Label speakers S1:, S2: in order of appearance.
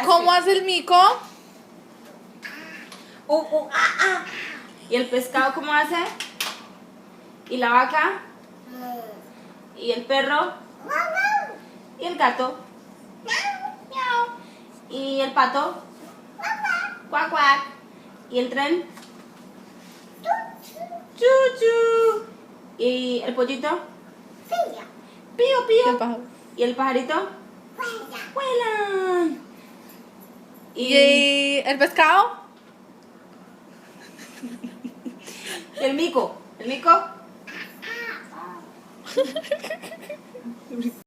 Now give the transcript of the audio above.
S1: ¿Cómo hace el mico?
S2: ¿Y el pescado cómo hace? ¿Y la vaca? ¿Y el perro? ¿Y el gato? Miau. ¿Y el pato? Cuac, cuac. ¿Y el tren? Chu, chu. ¿Y el pollito? Pío,
S1: ¿Qué
S2: pío.
S1: pájaro?
S2: ¿Y el pajarito? Vuelan.
S1: ¿Y el pescado?
S2: ¿Y el mico? ¿El mico?